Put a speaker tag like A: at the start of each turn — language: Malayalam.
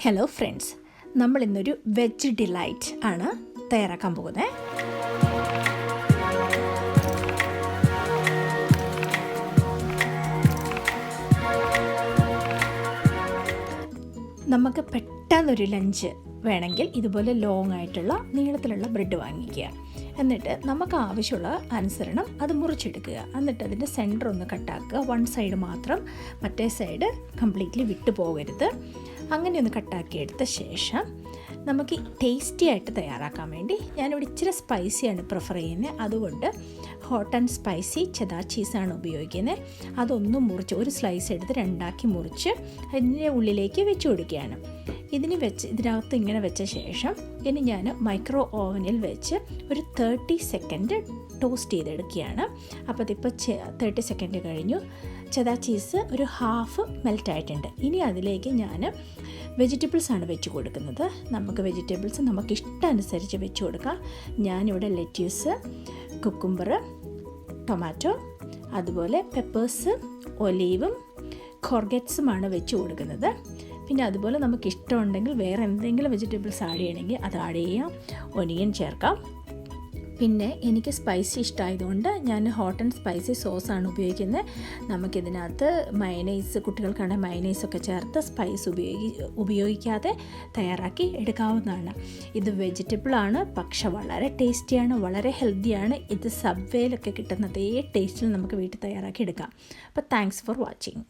A: ഹലോ ഫ്രണ്ട്സ്, നമ്മൾ ഇന്നൊരു വെജ് ഡിലൈറ്റ് ആണ് തയ്യാറാക്കാൻ പോകുന്നത്. നമുക്ക് പെട്ടെന്നൊരു ലഞ്ച് വേണമെങ്കിൽ ഇതുപോലെ ലോങ് ആയിട്ടുള്ള നീളത്തിലുള്ള ബ്രെഡ് വാങ്ങിക്കുക. എന്നിട്ട് നമുക്ക് ആവശ്യമുള്ള അനുസരണം അത് മുറിച്ചെടുക്കുക. എന്നിട്ട് അതിൻ്റെ സെൻറ്റർ ഒന്ന് കട്ടാക്കുക. വൺ സൈഡ് മാത്രം, മറ്റേ സൈഡ് കംപ്ലീറ്റ്ലി വിട്ടു പോകരുത്. അങ്ങനെ ഒന്ന് കട്ടാക്കി എടുത്ത ശേഷം നമുക്ക് ടേസ്റ്റി ആയിട്ട് തയ്യാറാക്കാൻ വേണ്ടി ഞാനിവിടെ ഇച്ചിരി സ്പൈസിയാണ് പ്രിഫർ ചെയ്യുന്നത്. അതുകൊണ്ട് ഹോട്ട് ആൻഡ് സ്പൈസി ചെദാർ ചീസാണ് ഉപയോഗിക്കുന്നത്. അതൊന്നും മുറിച്ച് ഒരു സ്ലൈസ് എടുത്ത് രണ്ടാക്കി മുറിച്ച് അതിൻ്റെ ഉള്ളിലേക്ക് വെച്ച് കൊടുക്കുകയാണ്. ഇതിനകത്ത് ഇങ്ങനെ വെച്ച ശേഷം ഇനി ഞാൻ മൈക്രോ ഓവനിൽ വെച്ച് ഒരു 30 സെക്കൻഡ് ടോസ്റ്റ് ചെയ്തെടുക്കുകയാണ്. അപ്പോൾ ഇതിപ്പോൾ 30 സെക്കൻഡ് കഴിഞ്ഞു. ചെദാർ ചീസ് ഒരു ഹാഫ് മെൽറ്റായിട്ടുണ്ട്. ഇനി അതിലേക്ക് ഞാൻ വെജിറ്റബിൾസാണ് വെച്ച് കൊടുക്കുന്നത്. നമുക്ക് വെജിറ്റബിൾസ് നമുക്ക് ഇഷ്ടമനുസരിച്ച് വെച്ച് കൊടുക്കാം. ഞാനിവിടെ ലെറ്റ്യൂസ്, കുക്കുംബർ, ടൊമാറ്റോ, അതുപോലെ പെപ്പേഴ്സ്, ഒലീവും കോർഗറ്റ്സുമാണ് വെച്ച് കൊടുക്കുന്നത്. പിന്നെ അതുപോലെ നമുക്ക് ഇഷ്ടമുണ്ടെങ്കിൽ വേറെ എന്തെങ്കിലും വെജിറ്റബിൾസ് ആഡ് ചെയ്യണമെങ്കിൽ അത് ആഡ് ചെയ്യാം. ഒനിയൻ ചേർക്കാം. പിന്നെ എനിക്ക് സ്പൈസി ഇഷ്ടമായതുകൊണ്ട് ഞാൻ ഹോട്ട് ആൻഡ് സ്പൈസി സോസാണ് ഉപയോഗിക്കുന്നത്. നമുക്കിതിനകത്ത് മയനൈസ്, കുട്ടികൾക്കാണെങ്കിൽ മയനൈസൊക്കെ ചേർത്ത് സ്പൈസ് ഉപയോഗിക്കാതെ തയ്യാറാക്കി എടുക്കാവുന്നതാണ്. ഇത് വെജിറ്റബിളാണ്, പക്ഷെ വളരെ ടേസ്റ്റിയാണ്, വളരെ ഹെൽത്തിയാണ്. ഇത് സബ്വേയിലൊക്കെ കിട്ടുന്ന അതേ ടേസ്റ്റിൽ നമുക്ക് വീട്ടിൽ തയ്യാറാക്കി എടുക്കാം. അപ്പോൾ താങ്ക്സ് ഫോർ വാച്ചിങ്.